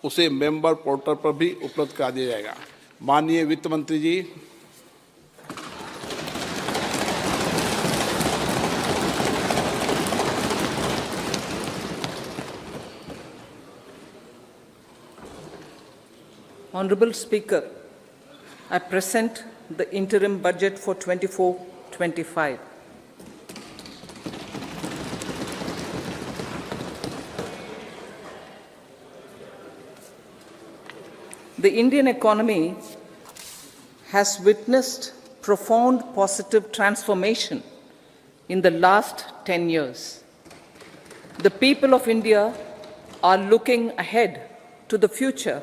उसे member portal पर भी उपलब्ध करा दिया जाएगा। माननीय वित्त मंत्री जी, Honorable Speaker, I present the interim budget for 24-25. The Indian economy has witnessed profound positive transformation in the last 10 years. The people of India are looking ahead to the future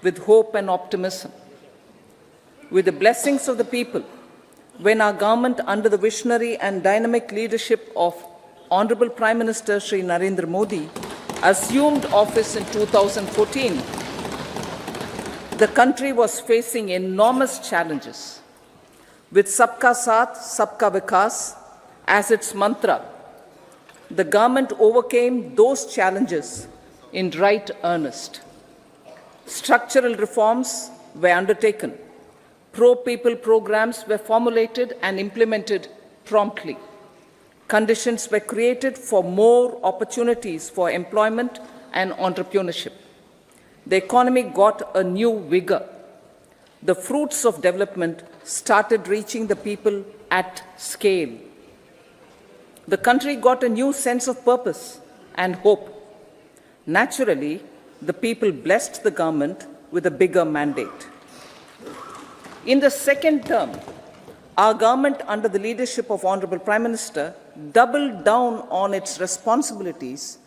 with hope and optimism. With the blessings of the people, when our government, under the visionary and dynamic leadership of Honorable Prime Minister Shri Narendra Modi, assumed office in 2014, the country was facing enormous challenges. With Sabka Saath, Sabka Vikas as its mantra, the government overcame those challenges in right earnest. Structural reforms were undertaken. Pro-people programs were formulated and implemented promptly. Conditions were created for more opportunities for employment and entrepreneurship. The economy got a new vigor. The fruits of development started reaching the people at scale. The country got a new sense of purpose and hope. Naturally, the people blessed the government with a bigger mandate. In the second term, our government, under the leadership of Honorable Prime Minister, doubled down on its responsibilities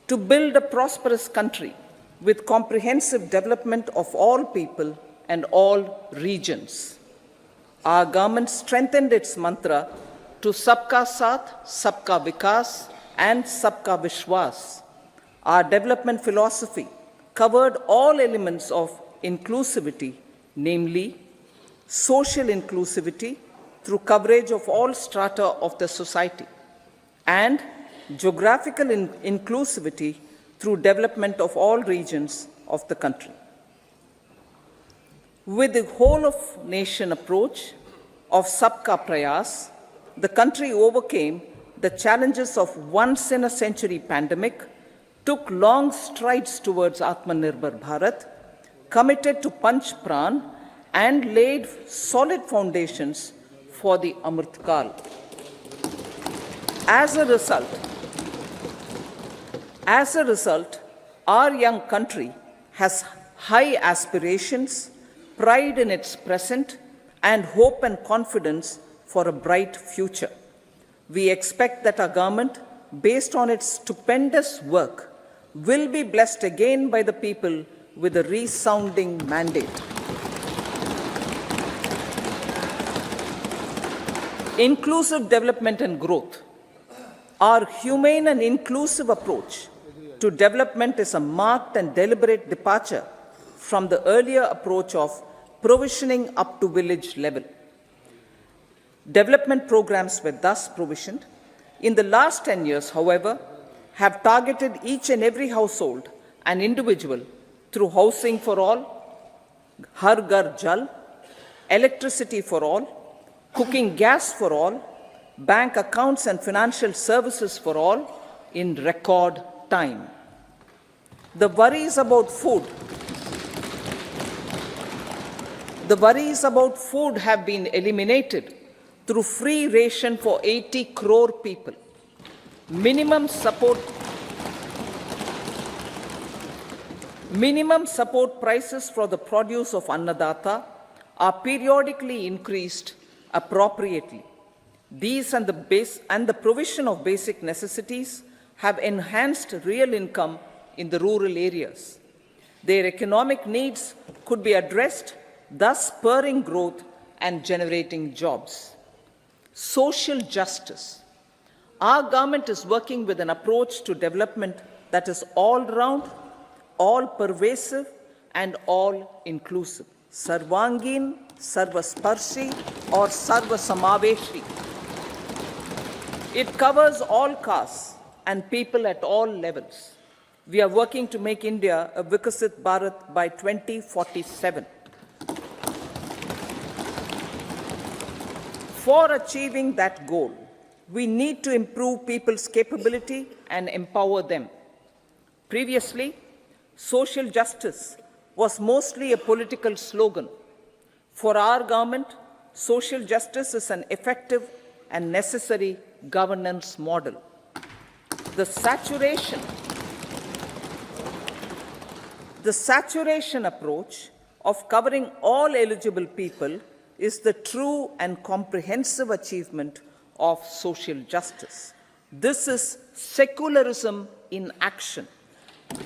to build a prosperous country with comprehensive development of all people and all regions. Our government strengthened its mantra to Sabka Saath, Sabka Vikas and Sabka Vishwas. Our development philosophy covered all elements of inclusivity, namely social inclusivity through coverage of all strata of the society, and geographical inclusivity through development of all regions of the country. With the whole of nation approach of Sabka Prayas, the country overcame the challenges of once-in-a-century pandemic, took long strides towards Atmanirbhar Bharat, committed to Panch Pran, and laid solid foundations for the Amrit Kal. As a result, our young country has high aspirations, pride in its present, and hope and confidence for a bright future. We expect that our government, based on its stupendous work, will be blessed again by the people with a resounding mandate. Inclusive development and growth. Our humane and inclusive approach to development is a marked and deliberate departure from the earlier approach of provisioning up to village level. Development programs were thus provisioned. In the last 10 years, however, have targeted each and every household and individual through housing for all, Har Ghar Jal, electricity for all, cooking gas for all, bank accounts and financial services for all in record time. The worries about food have been eliminated through free ration for 80 crore people. Minimum support prices for the produce of Annadata are periodically increased appropriately. These and the provision of basic necessities have enhanced real income in the rural areas. Their economic needs could be addressed, thus spurring growth and generating jobs. Social justice. Our government is working with an approach to development that is all-round, all-pervasive, and all-inclusive. Sarvangin, Sarvasparshi, or Sarvasamaveshi. It covers all castes and people at all levels. We are working to make India a Vikasit Bharat by 2047. For achieving that goal, we need to improve people's capability and empower them. Previously, social justice was mostly a political slogan. For our government, social justice is an effective and necessary governance model. The saturation approach of covering all eligible people is the true and comprehensive achievement of social justice. This is secularism in action,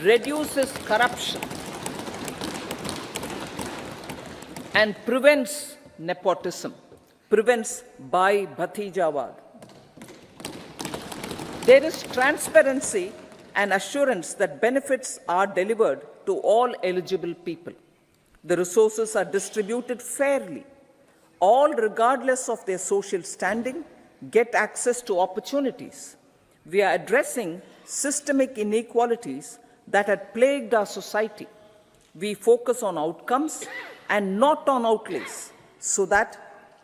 reduces corruption, and prevents nepotism, prevents Bhai Bhatijawad. There is transparency and assurance that benefits are delivered to all eligible people. The resources are distributed fairly. All, regardless of their social standing, get access to opportunities. We are addressing systemic inequalities that had plagued our society. We focus on outcomes and not on outlays, so that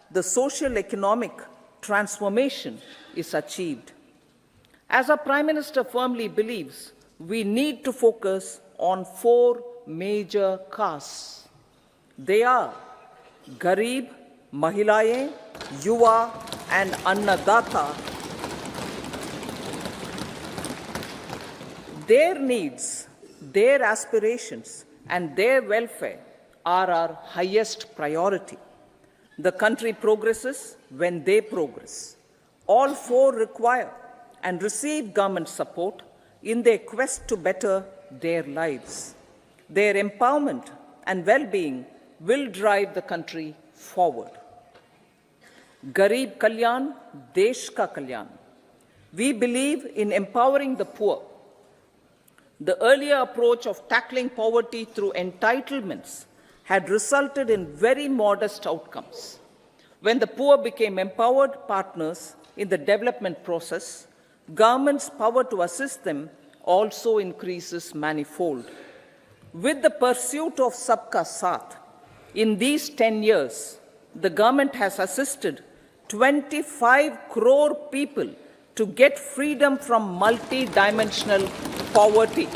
the social economic transformation is achieved. As our Prime Minister firmly believes, we need to focus on 4 major castes. They are Garib, Mahilayeं, Yuva, and Annadata. Their needs, their aspirations, and their welfare are our highest priority. The country progresses when they progress. All 4 require and receive government support in their quest to better their lives. Their empowerment and well-being will drive the country forward. Garib Kalyan, Desh Ka Kalyan. We believe in empowering the poor. The earlier approach of tackling poverty through entitlements had resulted in very modest outcomes. When the poor became empowered partners in the development process, government's power to assist them also increases manifold. With the pursuit of Sabka Saath, in these 10 years, the government has assisted 25 crore people to get freedom from multi-dimensional poverty.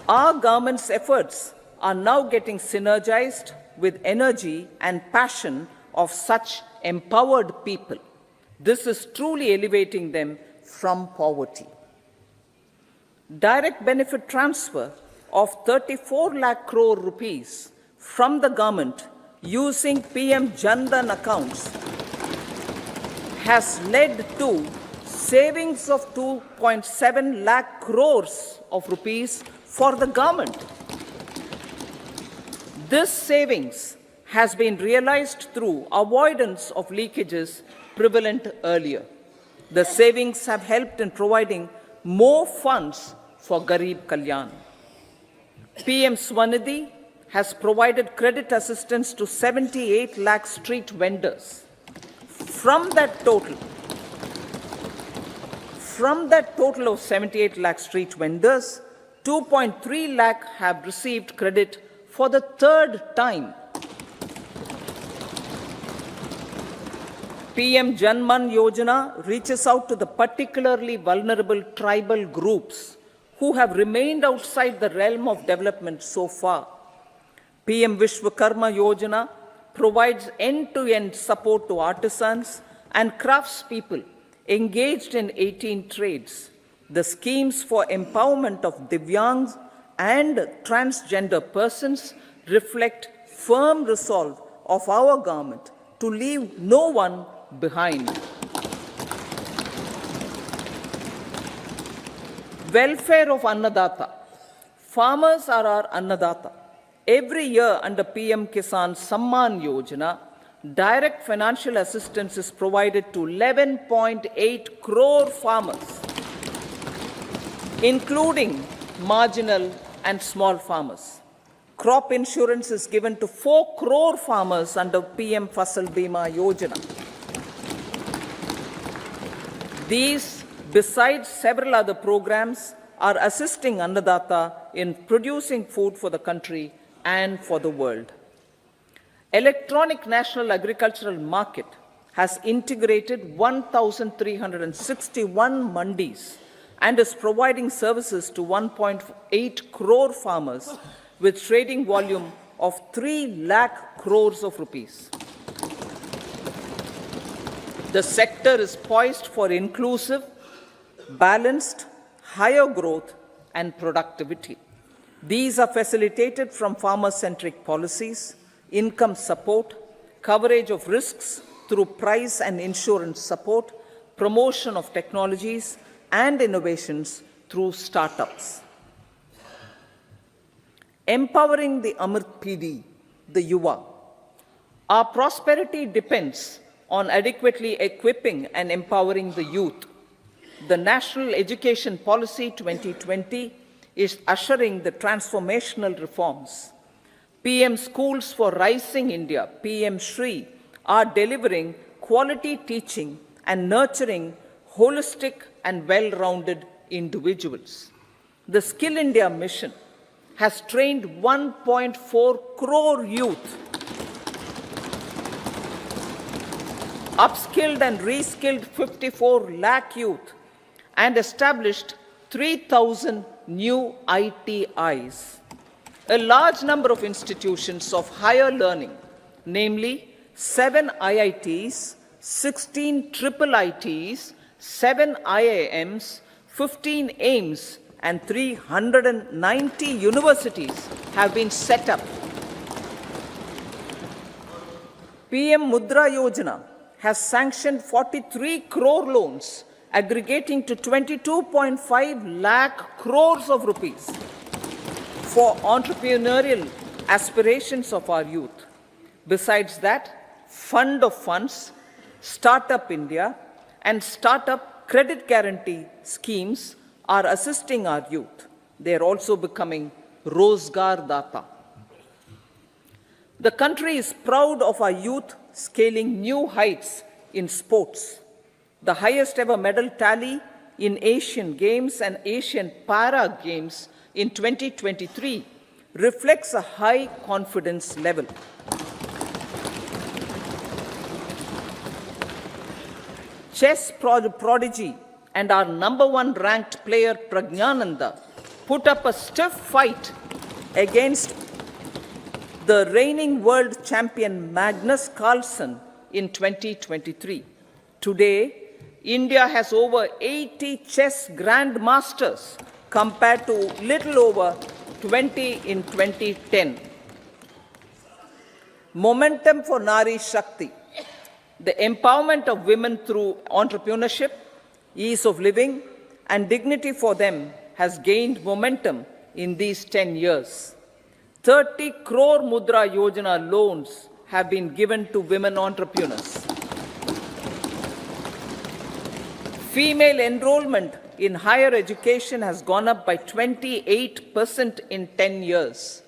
Our government's efforts are now getting synergized with energy and passion of such empowered people. This is truly elevating them from poverty. Direct benefit transfer of 34 lakh crore rupees from the government using PM Jan Dhan accounts has led to savings of 2.7 lakh crores of rupees for the government. This savings has been realized through avoidance of leakages prevalent earlier. The savings have helped in providing more funds for Garib Kalyan. PM Swanidhi has provided credit assistance to 78 lakh street vendors. From that total of 78 lakh street vendors, 2.3 lakh have received credit for the 3rd time. PM Janman Yojana reaches out to the particularly vulnerable tribal groups who have remained outside the realm of development so far. PM Vishwakarma Yojana provides end-to-end support to artisans and craftspeople engaged in 18 trades. The schemes for empowerment of Divyangs and transgender persons reflect firm resolve of our government to leave no one behind. Welfare of Annadata. Farmers are our Annadata. Every year under PM Kisan Samman Yojana, direct financial assistance is provided to 11.8 crore farmers, including marginal and small farmers. Crop insurance is given to 4 crore farmers under PM Fasal Bima Yojana. These besides several other programs, are assisting Annadata in producing food for the country and for the world. Electronic National Agricultural Market has integrated 1,361 mandis and is providing services to 1.8 crore farmers with trading volume of 3 lakh crores of rupees. The sector is poised for inclusive, balanced, higher growth and productivity. These are facilitated from farmer-centric policies, income support, coverage of risks through price and insurance support, promotion of technologies and innovations through startups. Empowering the Amrit PD, the Yuva. Our prosperity depends on adequately equipping and empowering the youth. The National Education Policy 2020 is ushering the transformational reforms. PM Schools for Rising India, PM Shri, are delivering quality teaching and nurturing holistic and well-rounded individuals. The Skill India mission has trained 1.4 crore youth, upskilled and reskilled 54 lakh youth, and established 3,000 new ITIs. A large number of institutions of higher learning, namely 7 IITs, 16 triple ITs, 7 IIMs, 15 AIMS, and 390 universities have been set up. PM Mudra Yojana has sanctioned 43 crore loans aggregating to 22.5 lakh crores of rupees for entrepreneurial aspirations of our youth. Besides that, Fund of Funds, Startup India, and Startup Credit Guarantee schemes are assisting our youth. They are also becoming Rozgar Data. The country is proud of our youth scaling new heights in sports. The highest ever medal tally in Asian Games and Asian Para Games in 2023 reflects a high confidence level. Chess prodigy and our #1 ranked player Pragnananda put up a stiff fight against the reigning world champion Magnus Carlsen in 2023. Today, India has over 80 chess grandmasters compared to little over 20 in 2010. Momentum for Nari Shakti. The empowerment of women through entrepreneurship, ease of living, and dignity for them has gained momentum in these 10 years. 30 crore Mudra Yojana loans have been given to women entrepreneurs. Female enrollment in higher education has gone up by 28% in 10 years.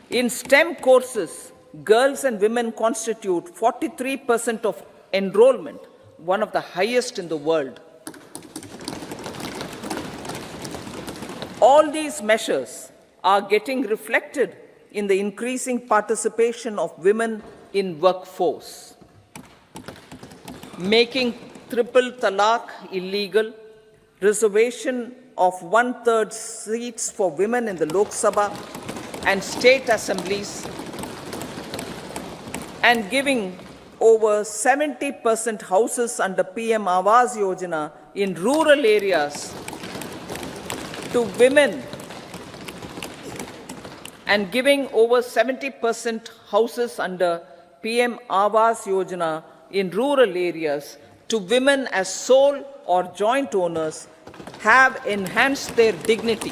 In STEM courses, girls and women constitute 43% of enrollment, one of the highest in the world. All these measures are getting reflected in the increasing participation of women in workforce. Making triple talaq illegal, reservation of 1/3 seats for women in the Lok Sabha and state assemblies, and giving over 70% houses under PM Awas Yojana in rural areas to women, and giving over 70% houses under PM Awas Yojana in rural areas to women as sole or joint owners have enhanced their dignity.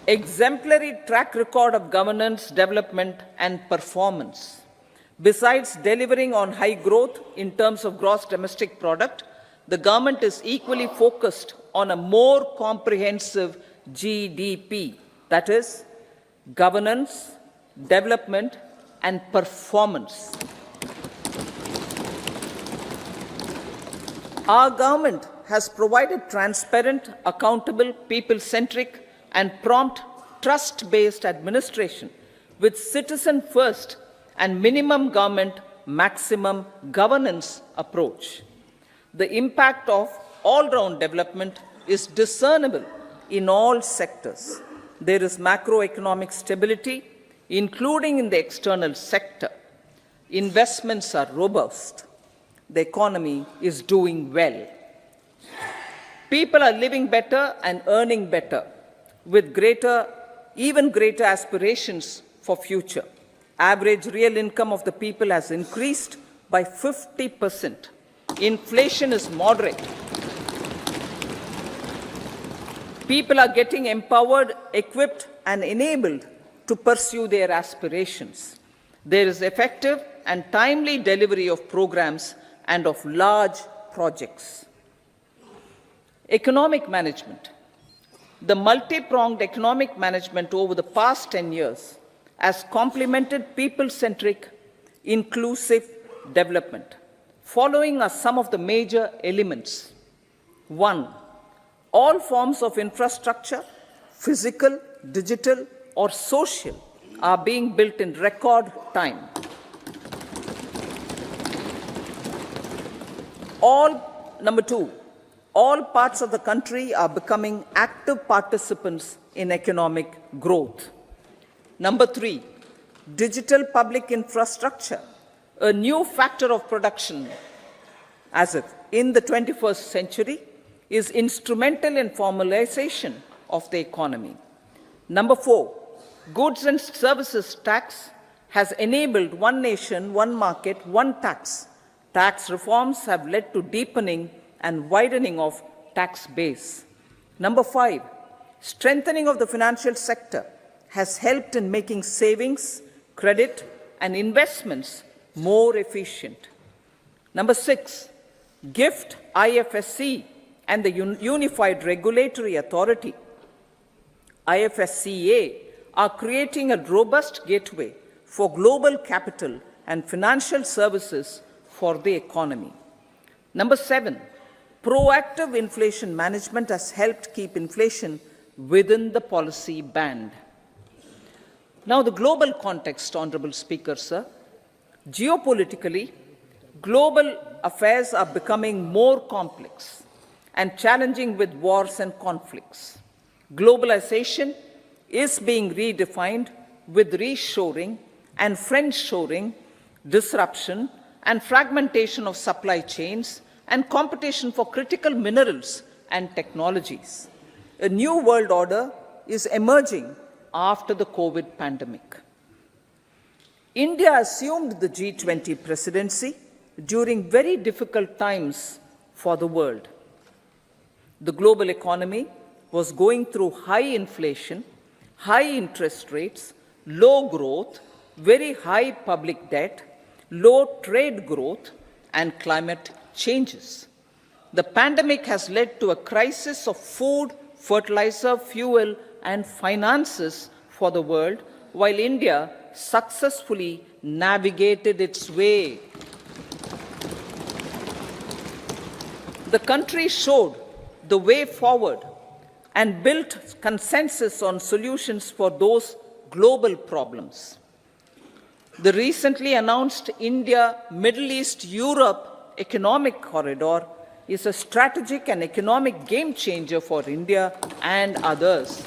Exemplary track record of governance, development, and performance. Besides delivering on high growth in terms of gross domestic product, the government is equally focused on a more comprehensive GDP, that is, governance, development, and performance. Our government has provided transparent, accountable, people-centric and prompt, trust-based administration with citizen-first and minimum government, maximum governance approach. The impact of all-round development is discernible in all sectors. There is macroeconomic stability, including in the external sector. Investments are robust. The economy is doing well. People are living better and earning better, with even greater aspirations for future. Average real income of the people has increased by 50%. Inflation is moderate. People are getting empowered, equipped, and enabled to pursue their aspirations. There is effective and timely delivery of programs and of large projects. Economic management. The multi-pronged economic management over the past 10 years has complemented people-centric, inclusive development. Following are some of the major elements. 1. All forms of infrastructure, physical, digital, or social, are being built in record time. Number 2, all parts of the country are becoming active participants in economic growth. Number 3, digital public infrastructure, a new factor of production as if in the 21st century, is instrumental in formalization of the economy. Number 4, goods and services tax has enabled one nation, one market, one tax. Tax reforms have led to deepening and widening of tax base. Number 5, strengthening of the financial sector has helped in making savings, credit, and investments more efficient. Number 6, GIFT, IFSC, and the Unified Regulatory Authority, IFSCA, are creating a robust gateway for global capital and financial services for the economy. Number 7, proactive inflation management has helped keep inflation within the policy band. Now, the global context, Honorable Speaker, sir. Geopolitically, global affairs are becoming more complex and challenging with wars and conflicts. Globalization is being redefined with reshoring and friendshoring, disruption and fragmentation of supply chains and competition for critical minerals and technologies. A new world order is emerging after the COVID pandemic. India assumed the G20 presidency during very difficult times for the world. The global economy was going through high inflation, high interest rates, low growth, very high public debt, low trade growth, and climate changes. The pandemic has led to a crisis of food, fertilizer, fuel, and finances for the world, while India successfully navigated its way. The country showed the way forward and built consensus on solutions for those global problems. The recently announced India-Middle East-Europe economic corridor is a strategic and economic game changer for India and others.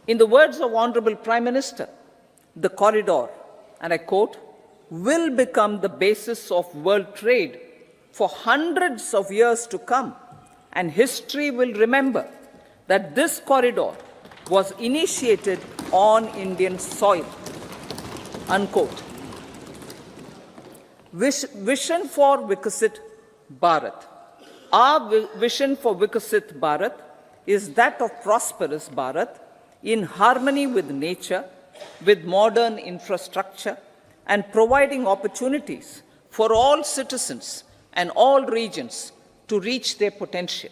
In the words of Honorable Prime Minister, the corridor, and I quote, will become the basis of world trade for hundreds of years to come, and history will remember that this corridor was initiated on Indian soil, unquote. Vision for Vikasit Bharat. Our vision for Vikasit Bharat is that of prosperous Bharat in harmony with nature, with modern infrastructure, and providing opportunities for all citizens and all regions to reach their potential.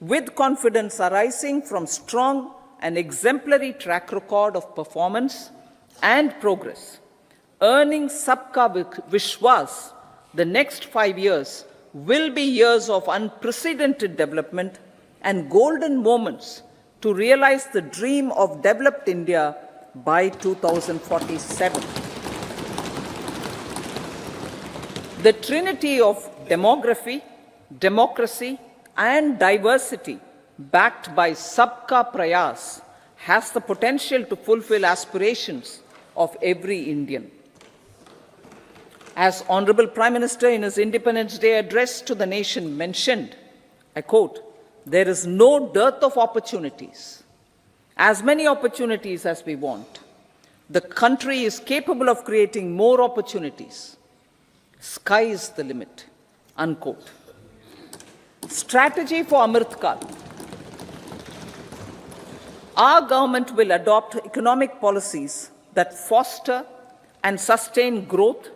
With confidence arising from strong and exemplary track record of performance and progress, earning Sabka Vishwas the next 5 years will be years of unprecedented development and golden moments to realize the dream of developed India by 2047. The trinity of demography, democracy, and diversity, backed by Sabka Prayas, has the potential to fulfill aspirations of every Indian. As Honorable Prime Minister in his Independence Day address to the nation mentioned, I quote, "There is no dearth of opportunities, as many opportunities as we want. The country is capable of creating more opportunities. Sky is the limit," unquote. Strategy for Amrit Kal. Our government will adopt economic policies that foster and sustain growth,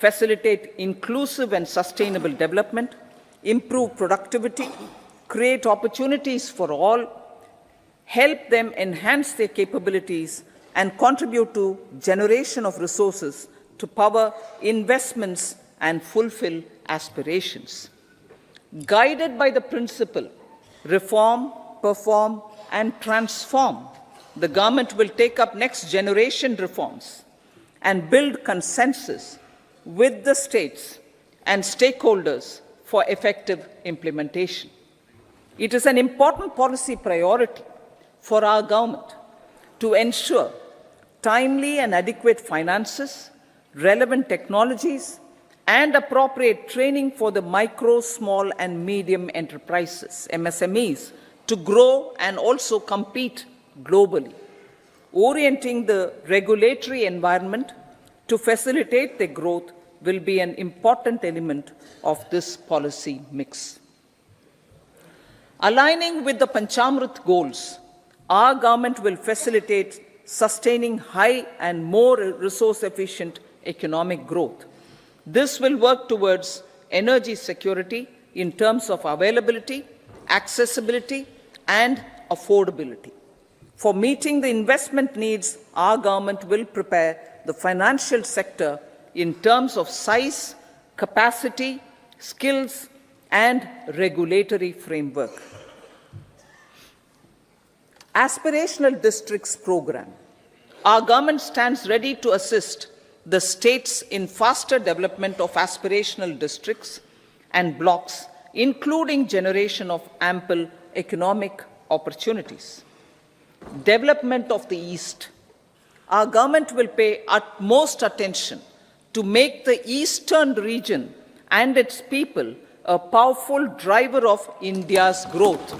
facilitate inclusive and sustainable development, improve productivity, create opportunities for all, help them enhance their capabilities, and contribute to generation of resources to power investments and fulfill aspirations. Guided by the principle, reform, perform, and transform, the government will take up next generation reforms and build consensus with the states and stakeholders for effective implementation. It is an important policy priority for our government to ensure timely and adequate finances, relevant technologies, and appropriate training for the micro, small, and medium enterprises, MSMEs, to grow and also compete globally. Orienting the regulatory environment to facilitate their growth will be an important element of this policy mix. Aligning with the Panchamrit goals, our government will facilitate sustaining high and more resource-efficient economic growth. This will work towards energy security in terms of availability, accessibility, and affordability. For meeting the investment needs, our government will prepare the financial sector in terms of size, capacity, skills, and regulatory framework. Aspirational Districts Program. Our government stands ready to assist the states in faster development of aspirational districts and blocks, including generation of ample economic opportunities. Development of the East. Our government will pay utmost attention to make the eastern region and its people a powerful driver of India's growth.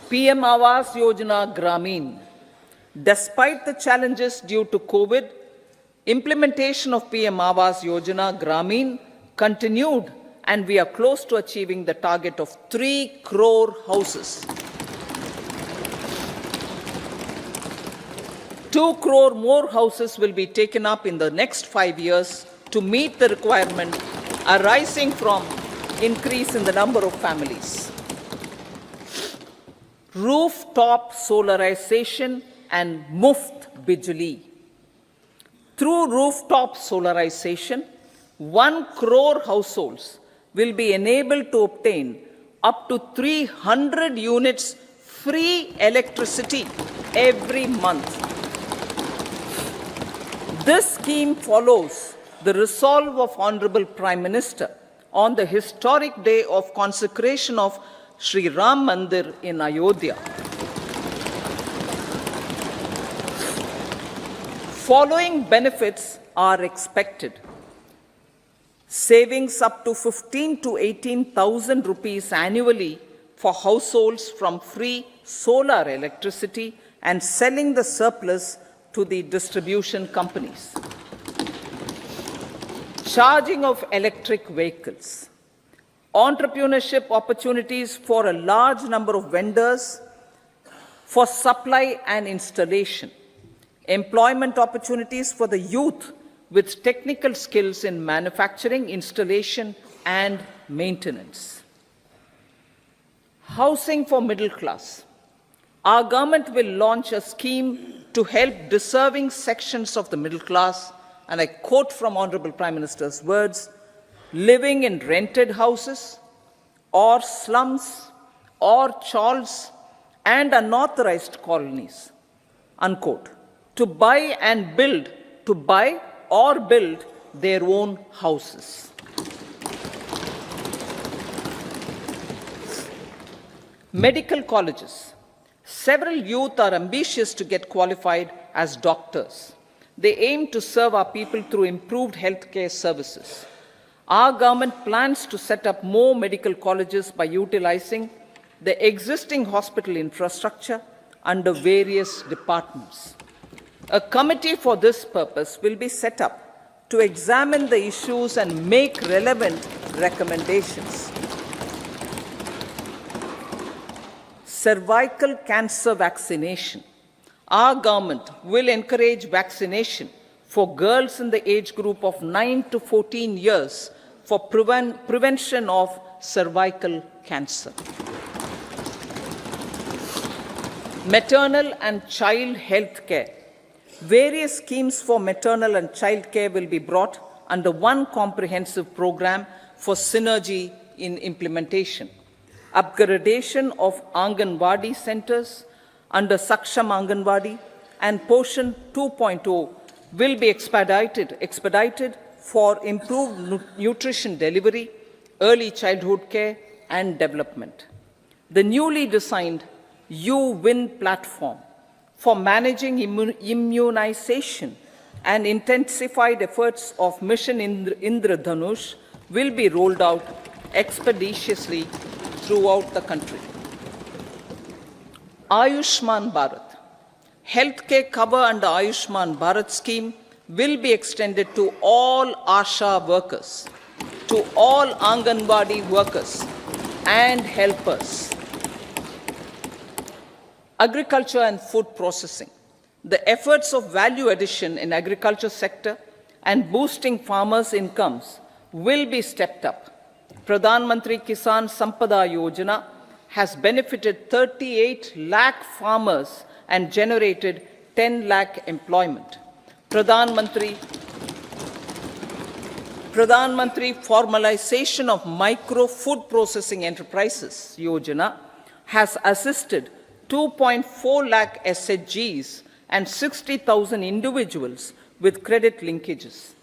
PM Awas Yojana Gramin. Despite the challenges due to COVID, implementation of PM Awas Yojana Gramin continued, and we are close to achieving the target of 3 crore houses. 2 crore more houses will be taken up in the next 5 years to meet the requirement arising from increase in the number of families. Rooftop solarization and Muft Bijli. Through rooftop solarization, 1 crore households will be enabled to obtain up to 300 units free electricity every month. This scheme follows the resolve of Honorable Prime Minister on the historic day of consecration of Sri Ram Mandir in Ayodhya. Following benefits are expected. Savings up to 15 to 18,000 rupees annually for households from free solar electricity and selling the surplus to the distribution companies. Charging of electric vehicles. Entrepreneurship opportunities for a large number of vendors for supply and installation. Employment opportunities for the youth with technical skills in manufacturing, installation, and maintenance. Housing for middle class. Our government will launch a scheme to help deserving sections of the middle class, and I quote from Honorable Prime Minister's words, living in rented houses or slums or chawls and unauthorized colonies, unquote, to buy or build their own houses. Medical colleges. Several youth are ambitious to get qualified as doctors. They aim to serve our people through improved healthcare services. Our government plans to set up more medical colleges by utilizing the existing hospital infrastructure under various departments. A committee for this purpose will be set up to examine the issues and make relevant recommendations. Cervical cancer vaccination. Our government will encourage vaccination for girls in the age group of 9 to 14 years for prevention of cervical cancer. Maternal and child health care. Various schemes for maternal and child care will be brought under one comprehensive program for synergy in implementation. Upgradation of Anganwadi centers under Saksham Anganwadi and Poshan 2.0 will be expedited for improved nutrition delivery, early childhood care and development. The newly designed UWIN platform for managing immunization and intensified efforts of Mission Indradhanush will be rolled out expeditiously throughout the country. Ayushman Bharat. Healthcare cover under Ayushman Bharat scheme will be extended to all ASHA workers, to all Anganwadi workers and helpers. Agriculture and food processing. The efforts of value addition in agriculture sector and boosting farmers' incomes will be stepped up. Pradhan Mantri Kisan Sampada Yojana has benefited 38 lakh farmers and generated 10 lakh employment. Pradhan Mantri Formalization of Micro Food Processing Enterprises Yojana has assisted 2.4 lakh SHGs and 60,000 individuals with credit linkages.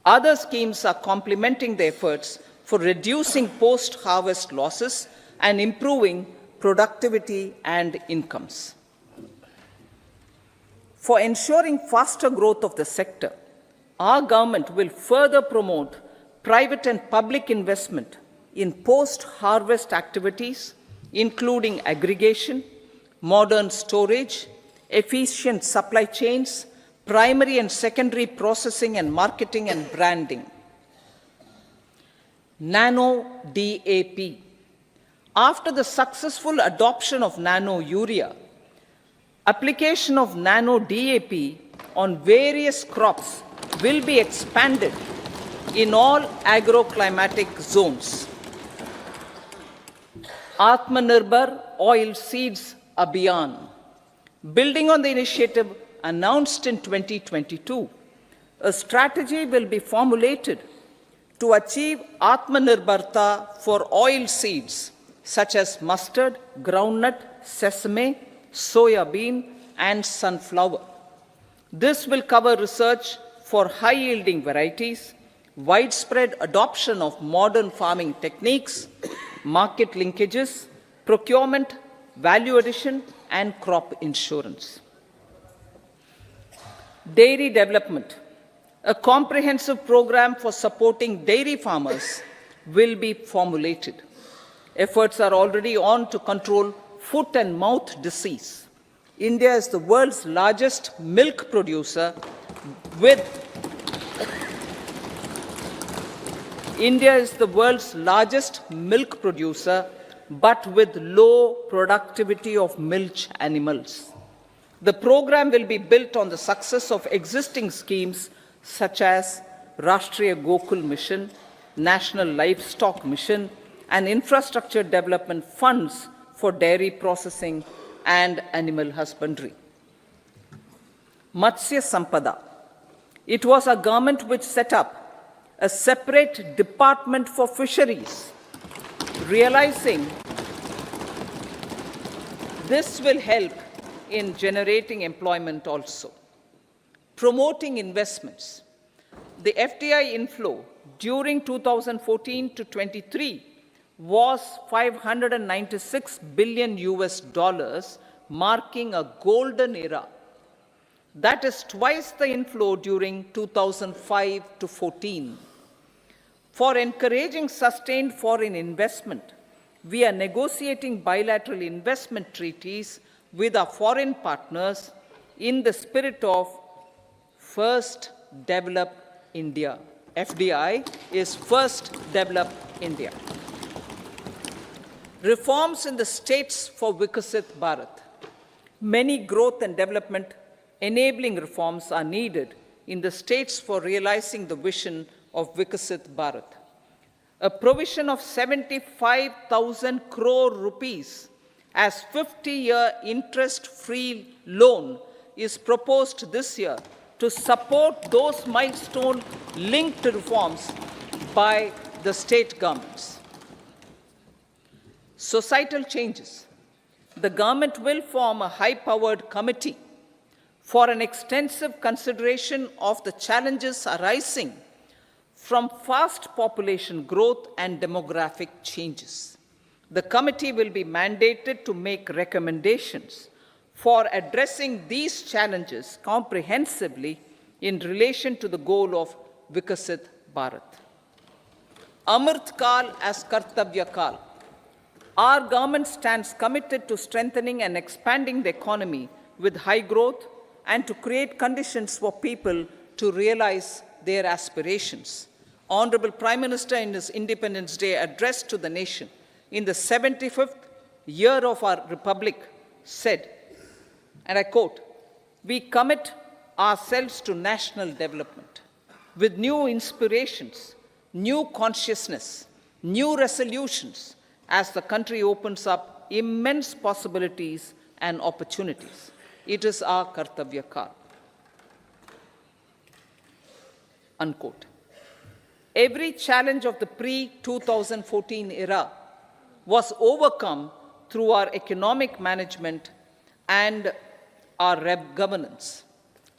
Other schemes are complementing the efforts for reducing post-harvest losses and improving productivity and incomes. For ensuring faster growth of the sector, our government will further promote private and public investment in post-harvest activities, including aggregation, modern storage, efficient supply chains, primary and secondary processing and marketing and branding. Nano DAP. After the successful adoption of nano urea, application of nano DAP on various crops will be expanded in all agroclimatic zones. Atmanirbhar Oil Seeds Abhiyan. Building on the initiative announced in 2022, a strategy will be formulated to achieve Atmanirbharta for oil seeds such as mustard, groundnut, sesame, soya bean, and sunflower. This will cover research for high-yielding varieties, widespread adoption of modern farming techniques, market linkages, procurement, value addition, and crop insurance. Dairy development. A comprehensive program for supporting dairy farmers will be formulated. Efforts are already on to control foot and mouth disease. India is the world's largest milk producer with but with low productivity of milch animals. The program will be built on the success of existing schemes such as Rashtriya Gokul Mission, National Livestock Mission, and infrastructure development funds for dairy processing and animal husbandry. Matsya Sampada. It was our government which set up a separate department for fisheries, realizing this will help in generating employment also. Promoting investments. The FDI inflow during 2014 to 23 was $596 billion, marking a golden era. That is twice the inflow during 2005 to 14. For encouraging sustained foreign investment, we are negotiating bilateral investment treaties with our foreign partners in the spirit of First Develop India. FDI is First Develop India. Reforms in the states for Vikasit Bharat. Many growth and development enabling reforms are needed in the states for realizing the vision of Vikasit Bharat. A provision of 75,000 crore rupees as 50-year interest-free loan is proposed this year to support those milestone-linked reforms by the state governments. Societal changes. The government will form a high-powered committee for an extensive consideration of the challenges arising from fast population growth and demographic changes. The committee will be mandated to make recommendations for addressing these challenges comprehensively in relation to the goal of Vikasit Bharat. Amrit Kal as Kartavya Kal. Our government stands committed to strengthening and expanding the economy with high growth and to create conditions for people to realize their aspirations. Honorable Prime Minister, in his Independence Day address to the nation in the 75th year of our Republic, said, and I quote, "We commit ourselves to national development with new inspirations, new consciousness, new resolutions as the country opens up immense possibilities and opportunities. It is our Kartavya Kal." Unquote. Every challenge of the pre-2014 era was overcome through our economic management and our governance.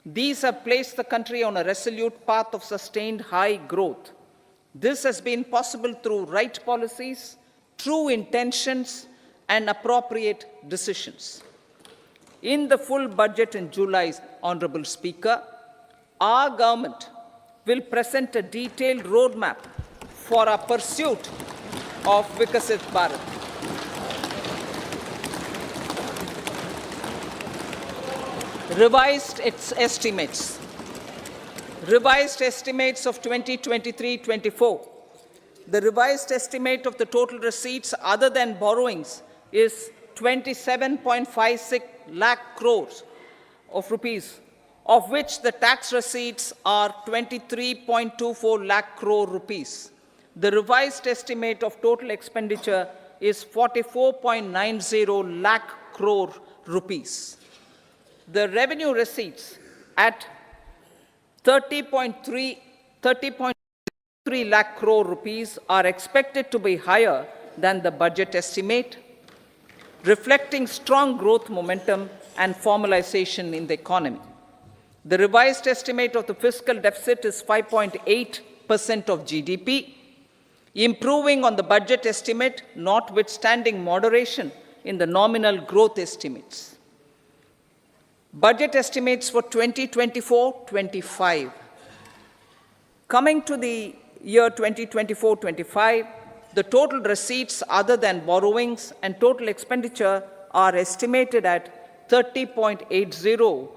These have placed the country on a resolute path of sustained high growth. This has been possible through right policies, true intentions, and appropriate decisions. In the full budget in July, Honorable Speaker, our government will present a detailed roadmap for our pursuit of Vikasit Bharat. Revised estimates. Revised estimates of 2023-24. The revised estimate of the total receipts other than borrowings is 27.56 lakh crores of rupees, of which the tax receipts are 23.24 lakh crore rupees. The revised estimate of total expenditure is 44.90 lakh crore rupees. The revenue receipts at 30.3 lakh crore rupees are expected to be higher than the budget estimate, reflecting strong growth momentum and formalization in the economy. The revised estimate of the fiscal deficit is 5.8% of GDP, improving on the budget estimate, notwithstanding moderation in the nominal growth estimates. Budget estimates for 2024-25. Coming to the year 2024-25, the total receipts other than borrowings and total expenditure are estimated at 30.80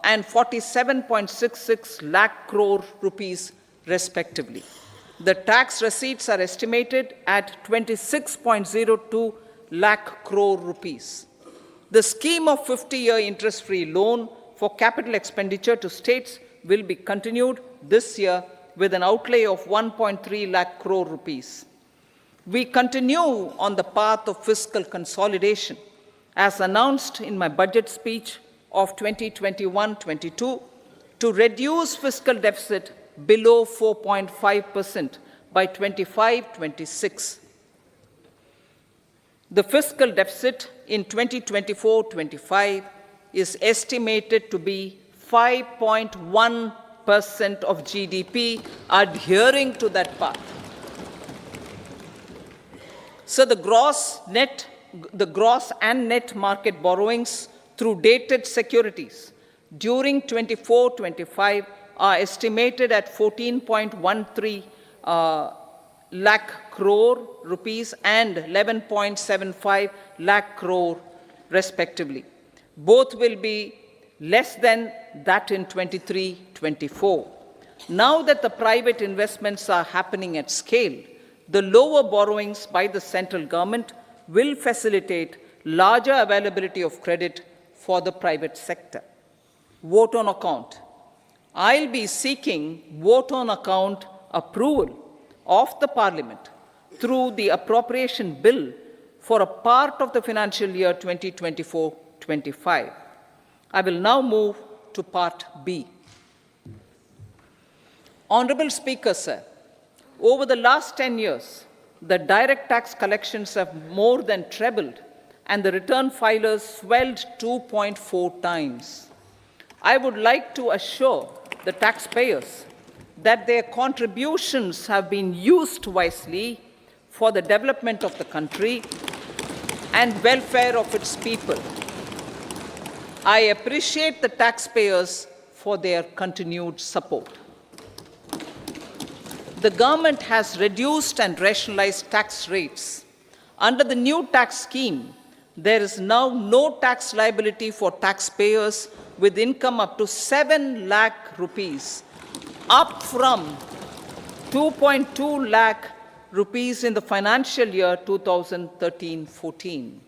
and 47.66 lakh crore rupees respectively. The tax receipts are estimated at 26.02 lakh crore rupees. The scheme of 50-year interest-free loan for capital expenditure to states will be continued this year with an outlay of 1.3 lakh crore rupees. We continue on the path of fiscal consolidation as announced in my budget speech of 2021-22, to reduce fiscal deficit below 4.5% by 25-26. The fiscal deficit in 2024-25 is estimated to be 5.1% of GDP, adhering to that path. So the gross and net market borrowings through dated securities during 24-25 are estimated at 14.13 lakh crore rupees and 11.75 lakh crore respectively. Both will be less than that in 23-24. Now that the private investments are happening at scale, the lower borrowings by the central government will facilitate larger availability of credit for the private sector. Vote on account. I'll be seeking vote on account approval of the Parliament through the appropriation bill for a part of the financial year 2024-25. I will now move to Part B. Honorable Speaker, sir, over the last 10 years, the direct tax collections have more than trebled and the return filers swelled 2.4 times. I would like to assure the taxpayers that their contributions have been used wisely for the development of the country and welfare of its people. I appreciate the taxpayers for their continued support. The government has reduced and rationalized tax rates. Under the new tax scheme, there is now no tax liability for taxpayers with income up to 7 lakh rupees, up from 2.2 lakh rupees in the financial year 2013-14.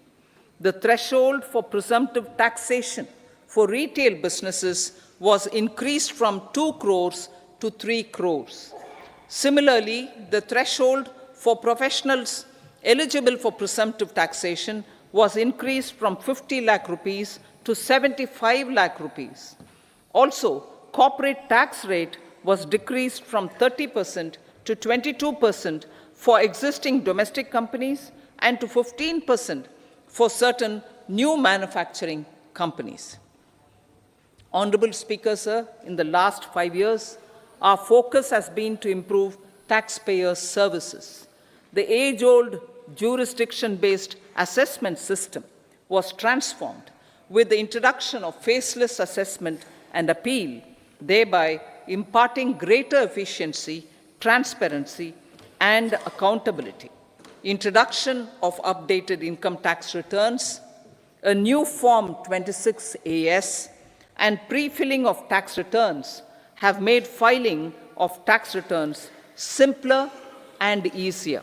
The threshold for presumptive taxation for retail businesses was increased from 2 crores to 3 crores. Similarly, the threshold for professionals eligible for presumptive taxation was increased from 50 lakh rupees to 75 lakh rupees. Also, corporate tax rate was decreased from 30% to 22% for existing domestic companies and to 15% for certain new manufacturing companies. Honorable Speaker, sir, in the last 5 years, our focus has been to improve taxpayer services. The age-old jurisdiction-based assessment system was transformed with the introduction of faceless assessment and appeal, thereby imparting greater efficiency, transparency, and accountability. Introduction of updated income tax returns, a new Form 26AS, and pre-filling of tax returns have made filing of tax returns simpler and easier.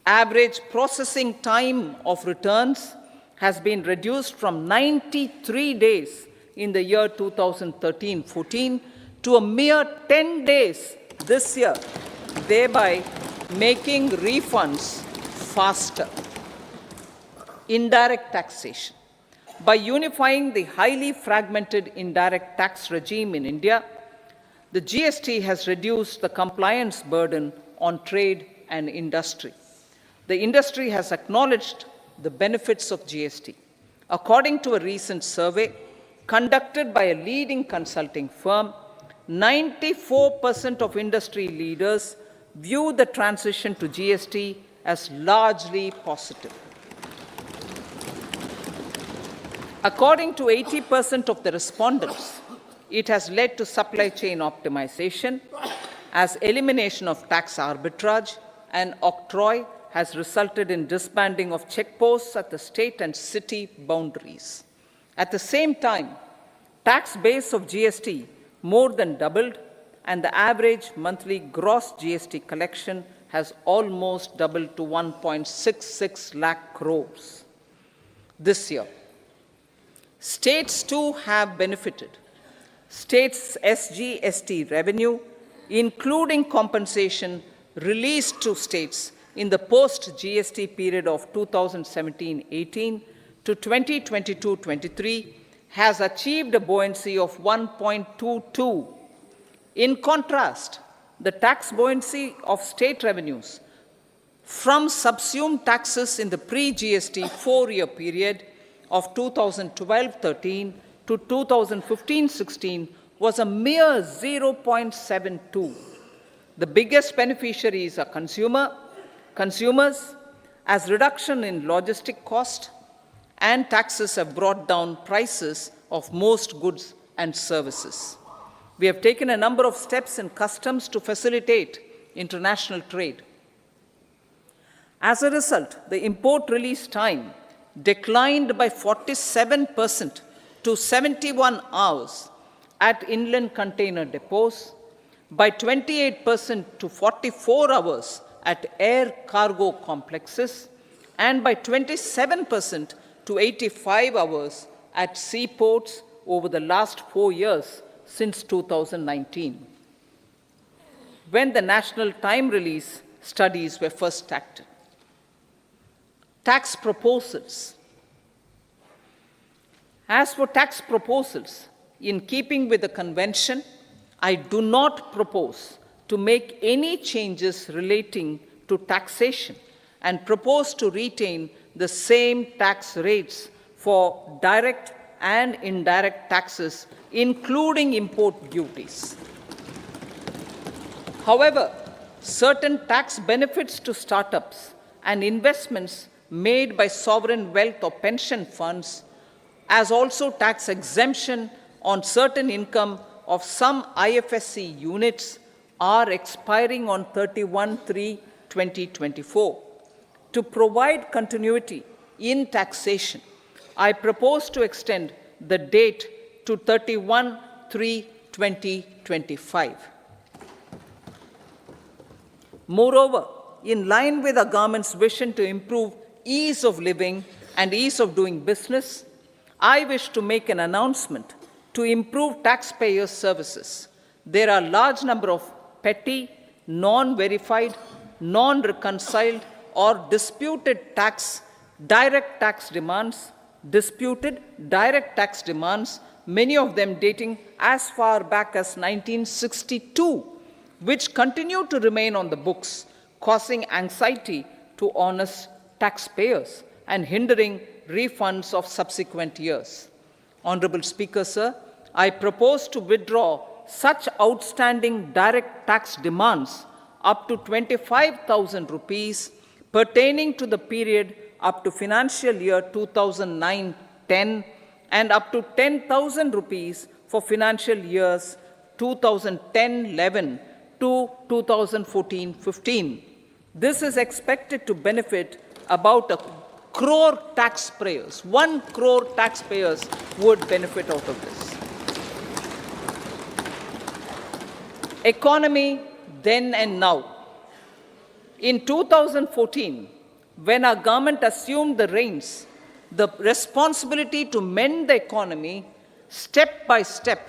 Average processing time of returns has been reduced from 93 days in the year 2013-14 to a mere 10 days this year, thereby making refunds faster. Indirect taxation. By unifying the highly fragmented indirect tax regime in India, the GST has reduced the compliance burden on trade and industry. The industry has acknowledged the benefits of GST. According to a recent survey conducted by a leading consulting firm, 94% of industry leaders view the transition to GST as largely positive. According to 80% of the respondents, it has led to supply chain optimization, as elimination of tax arbitrage and octroi has resulted in disbanding of checkposts at the state and city boundaries. At the same time, tax base of GST more than doubled, and the average monthly gross GST collection has almost doubled to 1.66 lakh crores this year. States too have benefited. States' SGST revenue, including compensation released to states in the post-GST period of 2017-18, to 2022-23 has achieved a buoyancy of 1.22. In contrast, the tax buoyancy of state revenues from subsumed taxes in the pre-GST four-year period of 2012-13 to 2015-16 was a mere 0.72. The biggest beneficiaries are consumers, as reduction in logistic cost and taxes have brought down prices of most goods and services. We have taken a number of steps in customs to facilitate international trade. As a result, the import release time declined by 47% to 71 hours at inland container depots, by 28% to 44 hours at air cargo complexes, and by 27% to 85 hours at seaports over the last 4 years since 2019, when the national time release studies were first acted. Tax proposals. As for tax proposals, in keeping with the convention, I do not propose to make any changes relating to taxation and propose to retain the same tax rates for direct and indirect taxes, including import duties. However, certain tax benefits to startups and investments made by sovereign wealth or pension funds, as also tax exemption on certain income of some IFSC units, are expiring on 31/3/2024. To provide continuity in taxation, I propose to extend the date to 31/3/2025. Moreover, in line with the government's vision to improve ease of living and ease of doing business, I wish to make an announcement to improve taxpayers' services. There are a large number of petty, non-verified, non-reconciled, or disputed direct tax demands, many of them dating as far back as 1962, which continue to remain on the books, causing anxiety to honest taxpayers and hindering refunds of subsequent years. Honorable Speaker, sir, I propose to withdraw such outstanding direct tax demands up to 25,000 rupees pertaining to the period up to financial year 2009-10 and up to 10,000 rupees for financial years 2010-11 to 2014-15. This is expected to benefit about 1 crore taxpayers. 1 crore taxpayers would benefit out of this. Economy then and now. In 2014, when our government assumed the reins, the responsibility to mend the economy step by step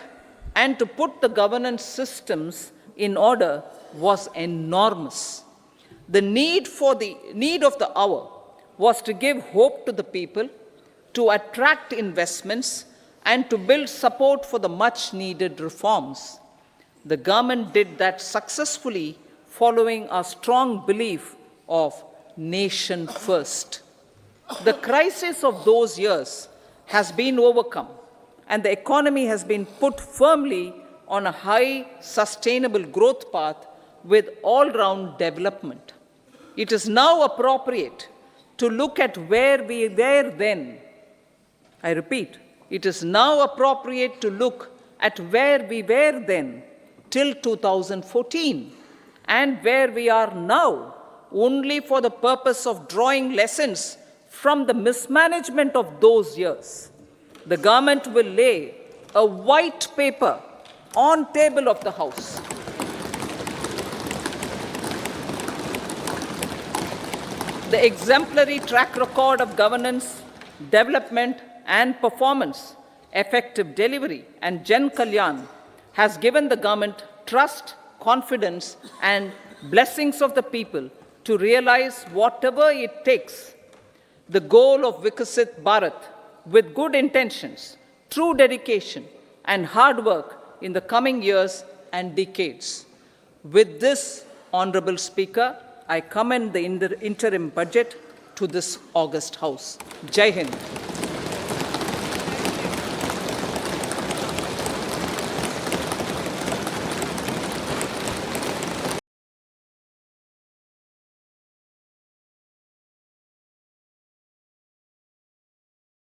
and to put the governance systems in order was enormous. The need of the hour was to give hope to the people, to attract investments, and to build support for the much-needed reforms. The government did that successfully, following a strong belief of nation first. The crisis of those years has been overcome, and the economy has been put firmly on a high, sustainable growth path with all-round development. It is now appropriate to look at where we were then. I repeat, it is now appropriate to look at where we were then till 2014 and where we are now, only for the purpose of drawing lessons from the mismanagement of those years. The government will lay a white paper on table of the House. The exemplary track record of governance, development, and performance, effective delivery, and Jan Kalyan has given the government trust, confidence, and blessings of the people to realize whatever it takes the goal of Vikasit Bharat with good intentions, true dedication, and hard work in the coming years and decades. With this, Honorable Speaker, I commend the interim budget to this august House. Jai Hind.